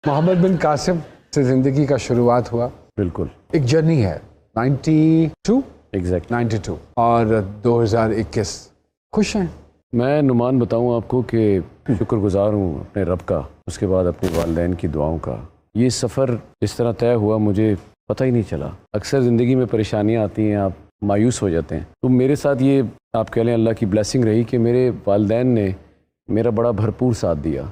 मोहम्मद बिन कासिम से ज़िंदगी का शुरुआत हुआ। बिल्कुल एक जर्नी है 92 एग्जैक्ट 92 और 2021। खुश हैं? मैं नुमान बताऊं आपको कि शुक्रगुजार हूं अपने रब का, उसके बाद अपने वालिदैन की दुआओं का। ये सफ़र इस तरह तय हुआ मुझे पता ही नहीं चला। अक्सर ज़िंदगी में परेशानियां आती हैं, आप मायूस हो जाते हैं। तो मेरे साथ ये आप कह लें अल्लाह की ब्लेसिंग रही कि मेरे वालिदैन ने मेरा बड़ा भरपूर साथ दिया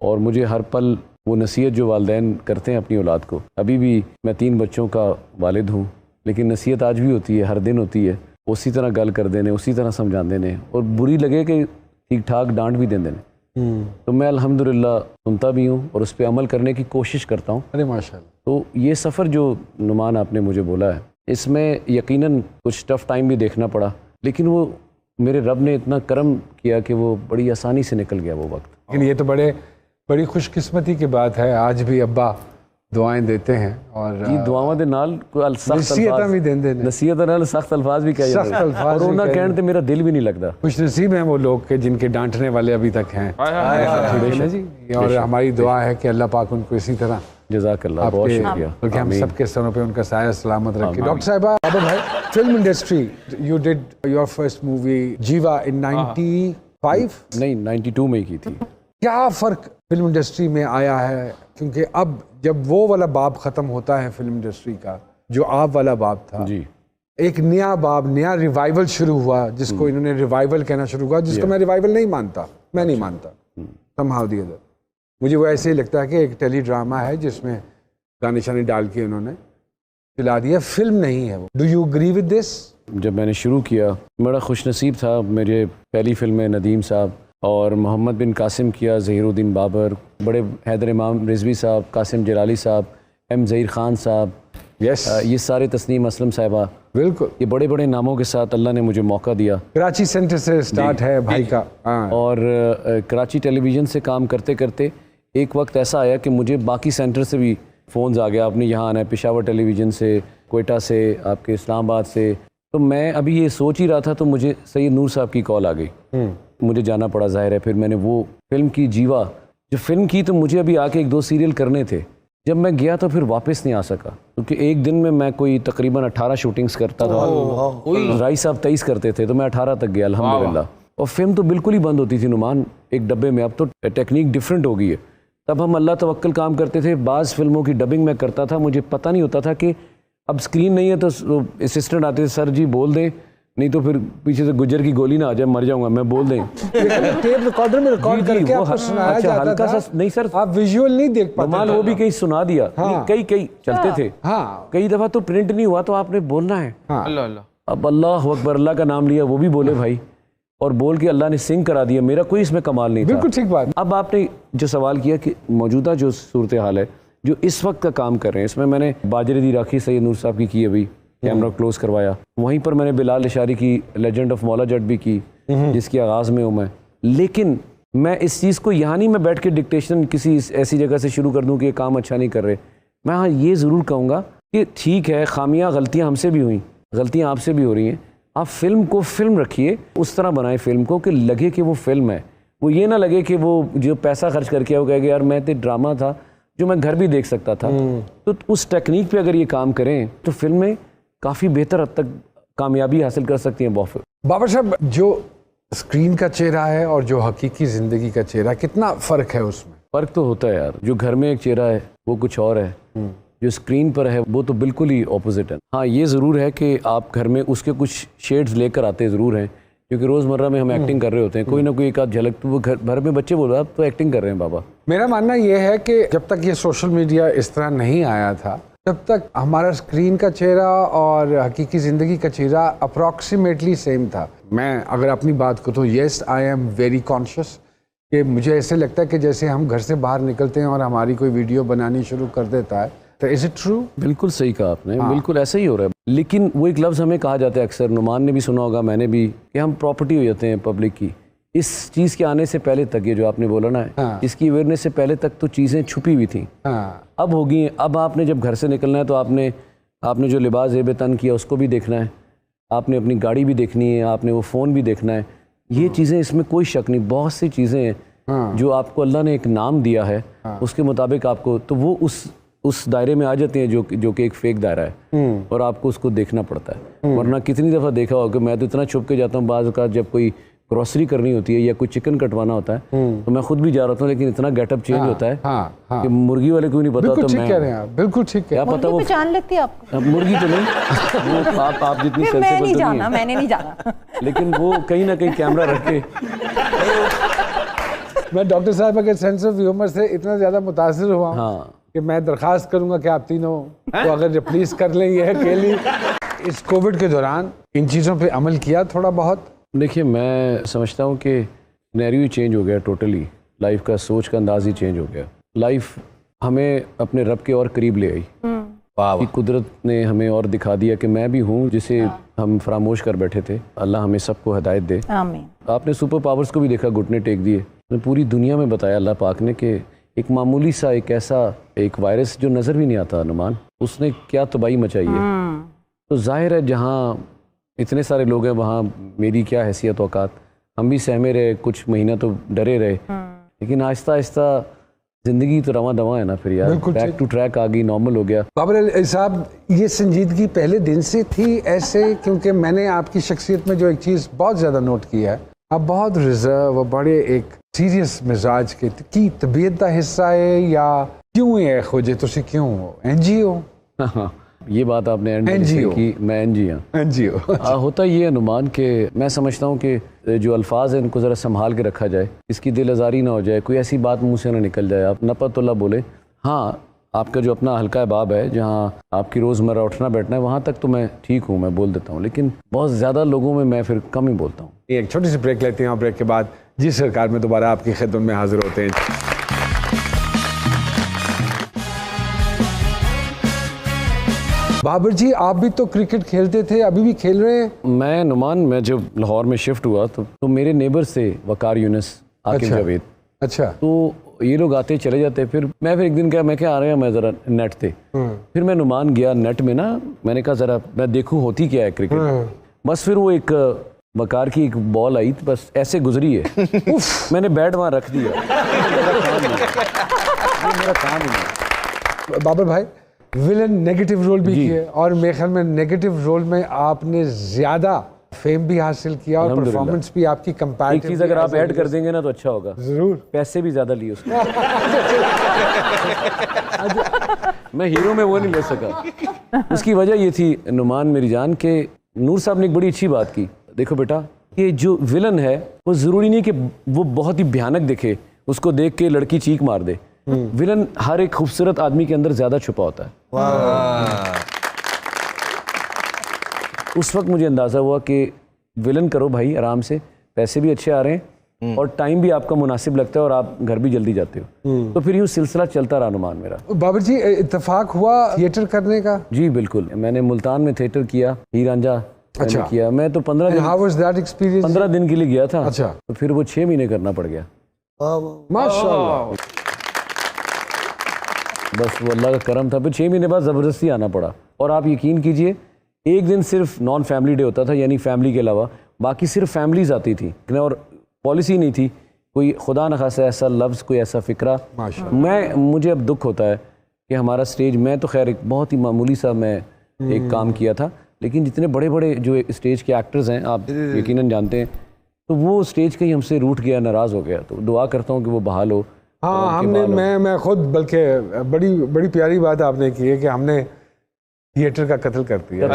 और मुझे हर पल वो नसीहत जो वालिदैन करते हैं अपनी औलाद को। अभी भी मैं 3 बच्चों का वालिद हूँ, लेकिन नसीहत आज भी होती है, हर दिन होती है। उसी तरह गल कर देने, उसी तरह समझाते ने, और बुरी लगे कि ठीक ठाक डांट भी देंगे। तो मैं अल्हम्दुलिल्लाह सुनता भी हूँ और उस पर अमल करने की कोशिश करता हूँ। अरे माशाल्लाह। तो ये सफ़र जो नुमान आपने मुझे बोला है, इसमें यकीनन कुछ टफ़ टाइम भी देखना पड़ा, लेकिन वो मेरे रब ने इतना करम किया कि वो बड़ी आसानी से निकल गया वो वक्त। लेकिन ये तो बड़ी खुशकिस्मती की बात है, आज भी अब्बा दुआएं देते हैं और जी दुआवां दे नाल नसीहतां भी देंदे ने, नसीहतां नाल सख्त अल्फाज भी कहे जाते हैं और उन्हां कहण ते मेरा दिल भी नहीं लगता। खुश नसीब हैं वो लोग के जिनके डांटने वाले अभी तक हैं। ठीक है जी, और हमारी दुआ है कि अल्लाह पाक उनको इसी तरह जज़ाकल्लाह, बहुत शुक्रिया, बल्कि हम सबके सरों पे उनका साया सलामत रखे। डॉक्टर साहिबा, अब भाई film industry, you did your first movie जीवा इन 95 नहीं 92 में ही की थी। क्या फ़र्क फिल्म इंडस्ट्री में आया है? क्योंकि अब जब वो वाला बाब ख़त्म होता है फिल्म इंडस्ट्री का, जो आप वाला बाब था जी, एक नया बाब, नया रिवाइवल शुरू हुआ, जिसको इन्होंने रिवाइवल कहना शुरू हुआ, जिसको मैं रिवाइवल नहीं मानता, मैं नहीं मानता somehow the other। मुझे वो ऐसे ही लगता है कि एक टेली ड्रामा है जिसमें गाने शाने डाल के उन्होंने चला दिया, फिल्म नहीं है वो। Do you agree with this? जब मैंने शुरू किया बड़ा खुशनसीब था। मेरे पहली फिल्म में नदीम साहब और मोहम्मद बिन कासिम किया, ज़हीरुद्दीन बाबर, बड़े हैदर इमाम रिजवी साहब, कासिम जलाली साहब, एम ज़हीर खान साहब, ये सारे, तस्नीम असलम साहिबा, बिल्कुल ये बड़े बड़े नामों के साथ अल्लाह ने मुझे मौका दिया। कराची सेंटर से स्टार्ट है भाई का। और कराची टेलीविज़न से काम करते करते एक वक्त ऐसा आया कि मुझे बाकी सेंटर से भी फ़ोन्स आ गया, आपने यहाँ आना है, पेशावर टेलीविज़न से, कोयटा से, आपके इस्लामाबाद से। तो मैं अभी ये सोच ही रहा था तो मुझे सैयद नूर साहब की कॉल आ गई, मुझे जाना पड़ा, ज़ाहिर है। फिर मैंने वो फिल्म की जीवा जो फिल्म की, तो मुझे अभी आके 1-2 सीरियल करने थे। जब मैं गया तो फिर वापस नहीं आ सका, क्योंकि एक दिन में मैं कोई तकरीबन 18 शूटिंग्स करता था। राई साहब 23 करते थे, तो मैं 18 तक गया अल्हम्दुलिल्लाह। और फिल्म तो बिल्कुल ही बंद होती थी नुमान, एक डब्बे में। अब तो टेक्निक डिफरेंट हो गई है। तब हम अल्लाह तवक्कल काम करते थे। बाज़ फिल्मों की डबिंग मैं करता था, मुझे पता नहीं होता था कि अब स्क्रीन नहीं है तो असिस्टेंट आते थे, सर जी बोल दें, नहीं तो फिर पीछे से गुजर की गोली ना आ जाए, मर जाऊंगा, मैं बोल दें। टेप रिकॉर्डर में रिकॉर्ड करके आपको सुनाया जाता था। सा नहीं सर, आप विजुअल नहीं देख पाते, वो भी कहीं सुना दिया। कई चलते थे। कई दफा तो प्रिंट नहीं हुआ, तो आपने बोलना है। अब अल्लाह अकबर, अल्लाह का नाम लिया, वो भी बोले भाई, और बोल के अल्लाह ने सिंग करा दिया। मेरा कोई इसमें कमाल नहीं था। बिल्कुल ठीक बात। अब आपने जो सवाल किया कि मौजूदा जो सूरत हाल है, जो इस वक्त का काम कर रहे हैं, इसमें मैंने बाजरे दी राखी सैयद नूर साहब की अभी कैमरा क्लोज करवाया। वहीं पर मैंने बिलाल इशारी की लेजेंड ऑफ मौला जट भी की, जिसकी आगाज़ में हूँ मैं। लेकिन मैं इस चीज़ को यहाँ नहीं मैं बैठ के डिक्टेशन किसी ऐसी जगह से शुरू कर दूँ कि ये काम अच्छा नहीं कर रहे। मैं हाँ ये ज़रूर कहूँगा कि ठीक है, खामियाँ गलतियाँ हमसे भी हुई, गलतियाँ आपसे भी हो रही हैं। आप फिल्म को फिल्म रखिए, उस तरह बनाए फिल्म को कि लगे कि वो फिल्म है। वो ये ना लगे कि वो जो पैसा खर्च करके वो कहेगा यार मैं तो ड्रामा था जो मैं घर भी देख सकता था। तो उस टेक्निक पे अगर ये काम करें तो फिल्में काफ़ी बेहतर हद तक कामयाबी हासिल कर सकती हैं। बाबर साहब, जो स्क्रीन का चेहरा है और जो हकीकी ज़िंदगी का चेहरा, कितना फ़र्क है उसमें? फ़र्क तो होता है यार। जो घर में एक चेहरा है वो कुछ और है, जो स्क्रीन पर है वो तो बिल्कुल ही ऑपोजिट है। हाँ ये ज़रूर है कि आप घर में उसके कुछ शेड्स लेकर आते ज़रूर हैं, क्योंकि रोज़मर्रा में हम एक्टिंग कर रहे होते हैं, कोई ना कोई एक आध झलक तो वो घर में बच्चे बोल रहे हैं आप तो एक्टिंग कर रहे हैं बाबा। मेरा मानना ये है कि जब तक ये सोशल मीडिया इस तरह नहीं आया था, तब तक हमारा स्क्रीन का चेहरा और हकीकी ज़िंदगी का चेहरा अप्रॉक्सीमेटली सेम था। मैं अगर अपनी बात करूँ तो yes, I am very conscious कि मुझे ऐसे लगता है कि जैसे हम घर से बाहर निकलते हैं और हमारी कोई वीडियो बनानी शुरू कर देता है, तो इज इट ट्रू? बिल्कुल सही कहा आपने। बिल्कुल ऐसा ही हो रहा है। लेकिन वो एक लफ्ज़ हमें कहा जाता है अक्सर, नुमान ने भी सुना होगा, मैंने भी, कि हम प्रॉपर्टी हो जाते हैं पब्लिक की। इस चीज़ के आने से पहले तक, ये जो आपने बोला ना है, इसकी अवेयरनेस से पहले तक तो चीज़ें छुपी हुई थी। अब होगी। अब आपने जब घर से निकलना है तो आपने जो लिबास ज़ेब तन किया उसको भी देखना है, आपने अपनी गाड़ी भी देखनी है, आपने वो फ़ोन भी देखना है। ये चीज़ें, इसमें कोई शक नहीं, बहुत सी चीज़ें हैं जो आपको अल्लाह ने एक नाम दिया है उसके मुताबिक आपको, तो वो उस दायरे में आ जाते हैं जो कि एक फेक दायरा है और आपको उसको देखना पड़ता है। वरना कितनी दफ़ा देखा होगा कि मैं तो इतना छुप के जाता हूँ, बाज़ औक़ात जब कोई ग्रॉसरी करनी होती है या कोई चिकन कटवाना होता है तो मैं खुद भी जा रहा था, लेकिन इतना गेटअप चेंज होता है कि मुर्गी वाले को नहीं पता। बिल्कुल तो ठीक मैं कह रहे हैं आप, बिल्कुल ठीक है। क्या पता वो पहचान लगती है आपको? मुर्गी तो नहीं, वो आप जितनी मैं सेंसिबल नहीं तो जाना, नहीं है, मैंने नहीं जाना। लेकिन वो कहीं ना कहीं कैमरा रख के। मैं डॉक्टर साहब के सेंस ऑफ ह्यूमर से इतना ज़्यादा मुतासिर हुआ हूं हाँ कि मैं दरख्वास्त करूंगा कि आप तीनों को अगर रिप्लेस कर लें ये अकेली। इस कोविड के दौरान इन चीज़ों पे अमल किया थोड़ा बहुत? देखिए, मैं समझता हूँ कि सिनेरियो ही चेंज हो गया टोटली, लाइफ का सोच का अंदाज ही चेंज हो गया। लाइफ हमें अपने रब के और करीब ले आई कि कुदरत ने हमें और दिखा दिया कि मैं भी हूँ जिसे हम फरामोश कर बैठे थे। अल्लाह हमें सबको हिदायत दे। आमीन। आपने सुपर पावर्स को भी देखा, घुटने टेक दिए। पूरी दुनिया में बताया अल्लाह पाक ने कि एक मामूली सा एक वायरस जो नज़र भी नहीं आता अनुमान, उसने क्या तबाही मचाई है। तो जाहिर है जहाँ इतने सारे लोग हैं वहाँ मेरी क्या हैसियत औकात। हम भी सहमे रहे, कुछ महीना तो डरे रहे, लेकिन आहिस्ता आहिस्ता जिंदगी तो रवां दवा है ना फिर यार, बैक टू ट्रैक आ गई, नॉर्मल हो गया। बाबर अली साहब, ये संजीदगी पहले दिन से थी ऐसे? क्योंकि मैंने आपकी शख्सियत में जो एक चीज़ बहुत ज़्यादा नोट किया है, आप बहुत रिजर्व और बड़े एक सीरियस मिजाज के की तबीयत का हिस्सा है या क्यों है खोजे तुसी क्यों हो NGO? हाँ, ये बात आपने एंड में की, मैं NGO होता ये अनुमान के मैं समझता हूँ कि जो अल्फाज हैं इनको ज़रा संभाल के रखा जाए, इसकी दिल आज़ारी ना हो जाए, कोई ऐसी बात मुंह से ना निकल जाए, आप नपतुल्ला बोले। हाँ, आपका जो अपना हल्का बाब है जहाँ आपकी रोज़मर्रा उठना बैठना है वहाँ तक तो मैं ठीक हूँ, मैं बोल देता हूँ, लेकिन बहुत ज़्यादा लोगों में मैं फिर कम ही बोलता हूँ। एक छोटी सी ब्रेक लेते हैं और ब्रेक के बाद जी सरकार में दोबारा आपकी खिदमत में हाजिर होते हैं। बाबर जी, आप भी तो क्रिकेट खेलते थे, अभी भी खेल रहे हैं? मैं नुमान, मैं जब लाहौर में शिफ्ट हुआ तो मेरे नेबर से वकार यूनिस, आकिब जावेद, अच्छा, तो ये लोग आते चले जाते। फिर एक दिन क्या मैं आ रहा हूँ, मैं ज़रा नेट थे, फिर मैं नुमान गया नेट में ना, मैंने कहा ज़रा मैं देखूँ होती क्या है क्रिकेट। बस फिर वो एक वकार की एक बॉल आई, बस ऐसे गुजरी है, मैंने बैट वहाँ रख दिया। मेरा काम ही नहीं। बाबर भाई, विलन नेगेटिव रोल भी किए और मेरे ख्याल में नेगेटिव रोल में आपने ज़्यादा फेम भी हासिल किया और परफॉर्मेंस भी आपकी कंपैरेटिव। एक चीज़ अगर आप ऐड कर देंगे ना तो अच्छा होगा। जरूर। पैसे भी ज़्यादा लिए उसको। मैं हीरो में वो नहीं ले सका। उसकी वजह ये थी नुमान मेरी जान के नूर साहब ने एक बड़ी अच्छी बात की, देखो बेटा ये जो विलन है वो ज़रूरी नहीं कि वो बहुत ही भयानक दिखे, उसको देख के लड़की चीख मार दे। विलन हर एक खूबसूरत आदमी के अंदर ज्यादा छुपा होता है। उस वक्त मुझे अंदाजा हुआ कि विलन करो भाई आराम से, पैसे भी अच्छे आ रहे हैं और टाइम भी आपका मुनासिब लगता है और आप घर भी जल्दी जाते हो। तो फिर यूँ सिलसिला चलता रहा अनुमान मेरा। बाबर जी, इत्तेफाक हुआ थिएटर करने का? जी बिल्कुल, मैंने मुल्तान में थिएटर किया, हीर रांझा अच्छा किया। मैं तो 15 दिन के लिए गया था। अच्छा। तो फिर वो 6 महीने करना पड़ गया। माशाल्लाह। बस वो अल्लाह का करम था। फिर 6 महीने बाद ज़बरदस्ती आना पड़ा। और आप यकीन कीजिए, एक दिन सिर्फ नॉन फैमिली डे होता था, यानी फैमिली के अलावा बाकी सिर्फ फैमिलीज आती थी और पॉलिसी नहीं थी कोई, खुदा न खासा ऐसा लफ्ज़, कोई ऐसा फ़िक्रा। मुझे अब दुख होता है कि हमारा स्टेज, मैं तो खैर एक बहुत ही मामूली सा मैं एक काम किया था, लेकिन जितने बड़े बड़े जो स्टेज के एक्टर्स हैं आप यकीनन जानते हैं, तो वो स्टेज कहीं हमसे रूठ गया, नाराज़ हो गया। तो दुआ करता हूँ कि वो बहाल हो। हाँ, हमने मैं खुद, बल्कि बड़ी प्यारी बात आपने की है कि हमने थिएटर का कत्ल कर दिया।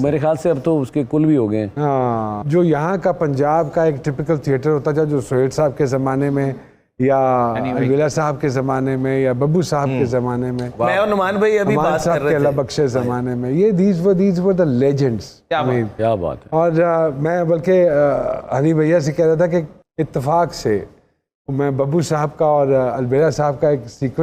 मेरे ख्याल से अब तो उसके कुल भी हो गए। हाँ, जो यहाँ का पंजाब का एक टिपिकल थिएटर होता था, जो सोहेल साहब के ज़माने में या अलवेला साहब के ज़माने में या बब्बू साहब के ज़माने में, मैं और नुमान भाई अभी बात कर रहे थे, अल्लाह बख्शे ज़माने में, ये these were the legends। क्या बात है। और मैं बल्कि हनी भैया से कह रहा था कि इत्तेफाक से मैं बब्बू साहब का और अलवेला साहब का एक सीक्वेंस